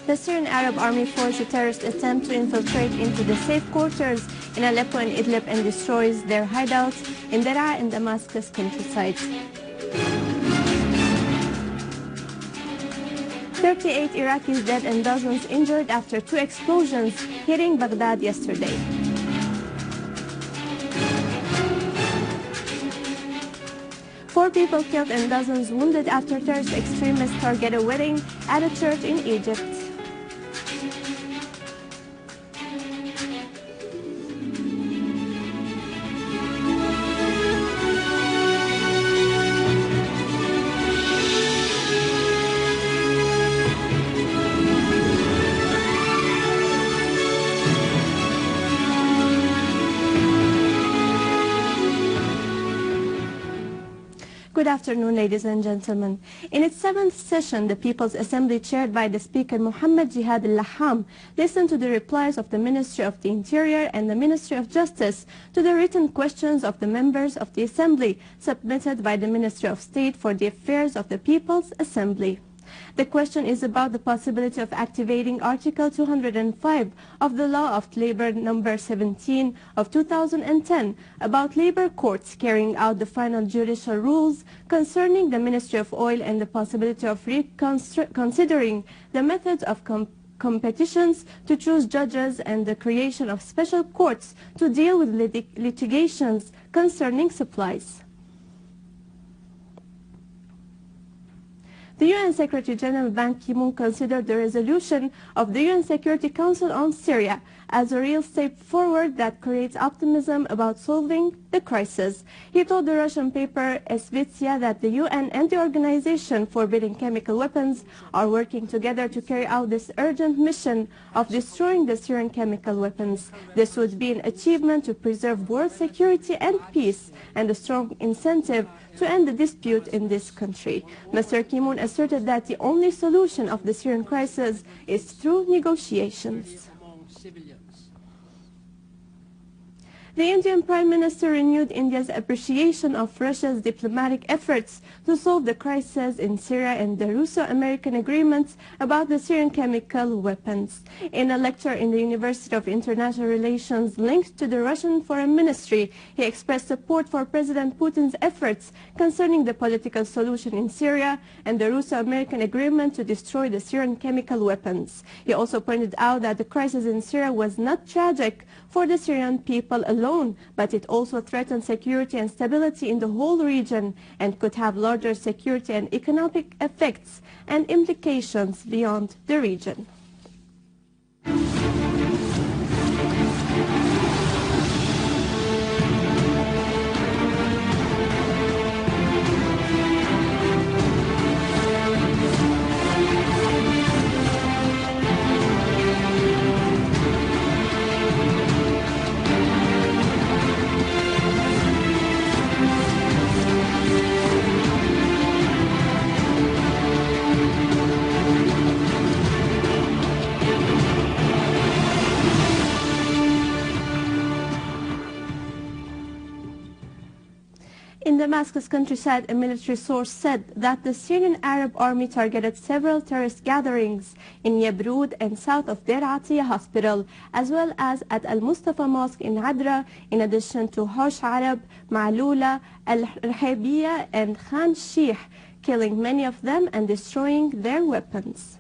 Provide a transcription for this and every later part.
The Syrian Arab Army forced a terrorist attempt to infiltrate into the safe quarters in Aleppo and Idlib and destroys their hideouts in Daraa and Damascus countryside. 38 Iraqis dead and dozens injured after 2 explosions hitting Baghdad yesterday. Four people killed and dozens wounded after terrorist extremists target a wedding at a church in Egypt. Good afternoon, ladies and gentlemen. In its 7th session, the People's Assembly, chaired by the Speaker Mohammed Jihad al-Laham, listened to the replies of the Ministry of the Interior and the Ministry of Justice to the written questions of the members of the Assembly submitted by the Ministry of State for the Affairs of the People's Assembly. The question is about the possibility of activating Article 205 of the Law of Labor No. 17 of 2010 about labor courts carrying out the final judicial rules concerning the Ministry of Oil and the possibility of reconsidering the methods of competitions to choose judges and the creation of special courts to deal with litigations concerning supplies. The UN Secretary General Ban Ki-moon considered the resolution of the UN Security Council on Syria as a real step forward that creates optimism about solving the crisis. He told the Russian paper Svitsia that the UN and the Organization Forbidding Chemical Weapons are working together to carry out this urgent mission of destroying the Syrian chemical weapons. This would be an achievement to preserve world security and peace and a strong incentive to end the dispute in this country. Mr. Ki-moon asserted that the only solution of the Syrian crisis is through negotiations. The Indian Prime Minister renewed India's appreciation of Russia's diplomatic efforts to solve the crisis in Syria and the Russo-American agreements about the Syrian chemical weapons. In a lecture in the University of International Relations linked to the Russian Foreign Ministry, he expressed support for President Putin's efforts concerning the political solution in Syria and the Russo-American agreement to destroy the Syrian chemical weapons. He also pointed out that the crisis in Syria was not tragic for the Syrian people alone, but it also threatened security and stability in the whole region and could have larger security and economic effects and implications beyond the region. In Damascus countryside, a military source said that the Syrian Arab Army targeted several terrorist gatherings in Yabrud and south of Deir Atiya Hospital, as well as at Al-Mustafa Mosque in Adra, in addition to Hosh Arab, Ma'lula, Al-Rahabiyya and Khan Sheikh, killing many of them and destroying their weapons.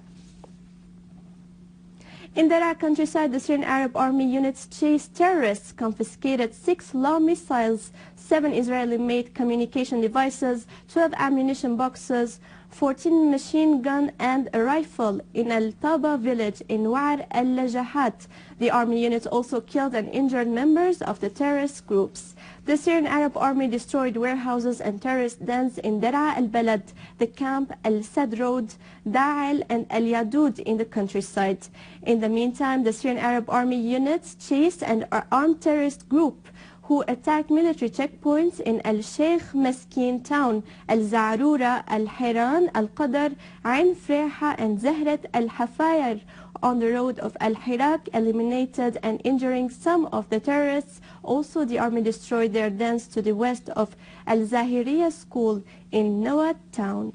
In Daraa countryside, the Syrian Arab Army units chased terrorists, confiscated 6 law missiles, 7 Israeli-made communication devices, 12 ammunition boxes, 14 machine gun and a rifle in Al-Taba village in Wa'ar al-Lajahat. The army units also killed and injured members of the terrorist groups. The Syrian Arab Army destroyed warehouses and terrorist dens in Daraa al-Balad, the camp, Al-Sad Road, Da'al and Al-Yadud in the countryside. In the meantime, the Syrian Arab Army units chased an armed terrorist group who attacked military checkpoints in Al-Sheikh Meskin town, Al-Zarura, Al-Hiran, Al-Qadr, Ain Freha and Zahrat Al-Hafayr on the road of Al-Hirak, eliminated and injuring some of the terrorists. Also, the army destroyed their dens to the west of Al-Zahiriya school in Nawat town.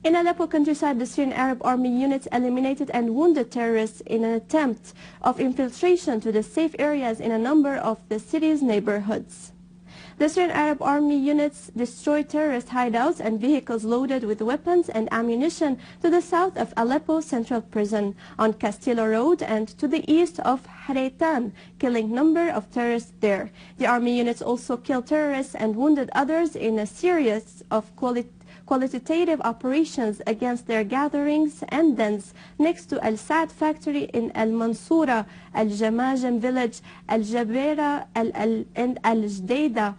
In Aleppo countryside, the Syrian Arab Army units eliminated and wounded terrorists in an attempt of infiltration to the safe areas in a number of the city's neighborhoods. The Syrian Arab Army units destroyed terrorist hideouts and vehicles loaded with weapons and ammunition to the south of Aleppo Central Prison, on Castillo Road, and to the east of Haraitan, killing a number of terrorists there. The army units also killed terrorists and wounded others in a series of qualitative operations against their gatherings and dens next to Al Saad factory in Al Mansoura, Al Jamajam village, Al Jabera, and Al Jdeida,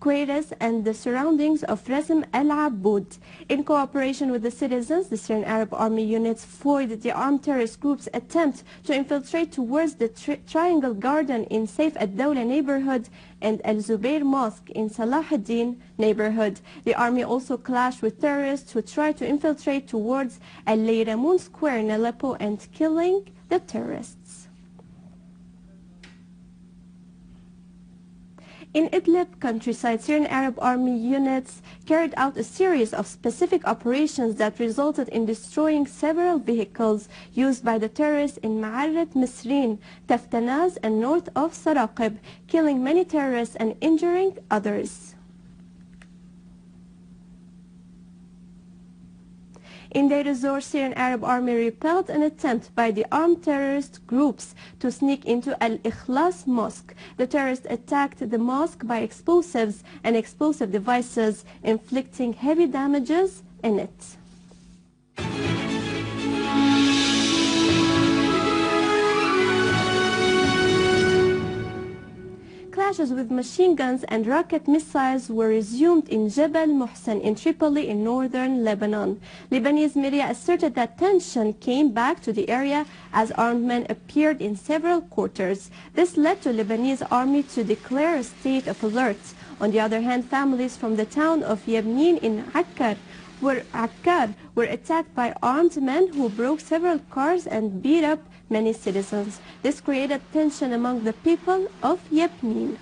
Queiris, and the surroundings of Razm Al Aboud. In cooperation with the citizens, the Syrian Arab Army units foiled the armed terrorist group's attempt to infiltrate towards the Triangle Garden in Saif ad-Dawla neighborhood and Al Zubair Mosque in Salah ad-Din neighborhood. The army also clashed with terrorists who tried to infiltrate towards Al Layramoun Square in Aleppo and killing the terrorists. In Idlib countryside, Syrian Arab Army units carried out a series of specific operations that resulted in destroying several vehicles used by the terrorists in Ma'arrat Misrin, Taftanaz, and north of Saraqib, killing many terrorists and injuring others. In Deir ez-Zor, Syrian Arab Army repelled an attempt by the armed terrorist groups to sneak into Al-Ikhlas Mosque. The terrorists attacked the mosque by explosives and explosive devices, inflicting heavy damages in it. Clashes with machine guns and rocket missiles were resumed in Jebel Muhsen in Tripoli in northern Lebanon. Lebanese media asserted that tension came back to the area as armed men appeared in several quarters. This led the Lebanese army to declare a state of alert. On the other hand, families from the town of Yabnin in Akkar were attacked by armed men who broke several cars and beat up many citizens. This created tension among the people of Yabnin.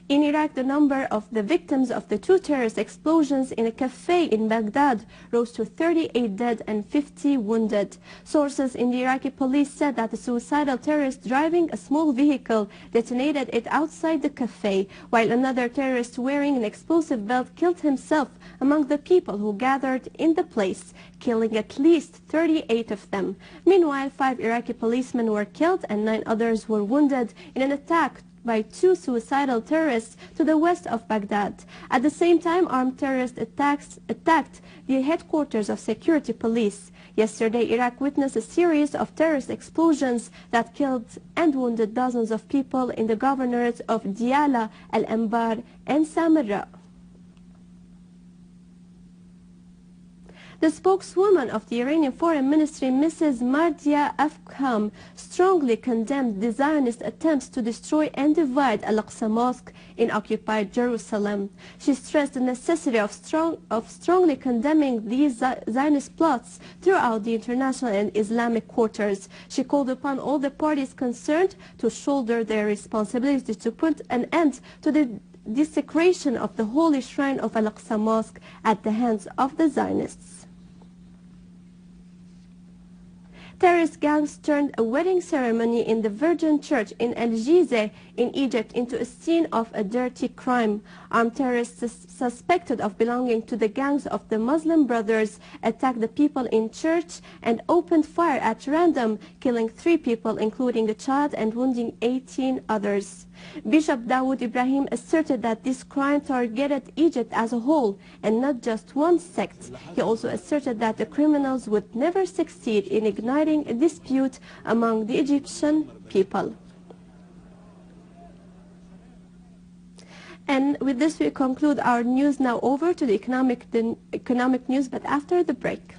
In Iraq, the number of the victims of the two terrorist explosions in a cafe in Baghdad rose to 38 dead and 50 wounded. Sources in the Iraqi police said that a suicidal terrorist driving a small vehicle detonated it outside the cafe, while another terrorist wearing an explosive belt killed himself among the people who gathered in the place, killing at least 38 of them. Meanwhile, 5 Iraqi policemen were killed and 9 others were wounded in an attack by 2 suicidal terrorists to the west of Baghdad. At the same time, armed terrorist attacked the headquarters of security police. Yesterday, Iraq witnessed a series of terrorist explosions that killed and wounded dozens of people in the governorates of Diyala, Al-Anbar, and Samarra. The spokeswoman of the Iranian Foreign Ministry, Mrs. Mardia Afkham, strongly condemned the Zionist attempts to destroy and divide Al-Aqsa Mosque in occupied Jerusalem. She stressed the necessity of strongly condemning these Zionist plots throughout the international and Islamic quarters. She called upon all the parties concerned to shoulder their responsibility to put an end to the desecration of the holy shrine of Al-Aqsa Mosque at the hands of the Zionists. Terrorist gangs turned a wedding ceremony in the Virgin Church in El Gizeh in Egypt into a scene of a dirty crime. Armed terrorists suspected of belonging to the gangs of the Muslim Brothers attacked the people in church and opened fire at random, killing 3 people, including a child, and wounding 18 others. Bishop Dawood Ibrahim asserted that this crime targeted Egypt as a whole and not just one sect. He also asserted that the criminals would never succeed in igniting a dispute among the Egyptian people. And with this we conclude our news. Now over to the economic news, but after the break.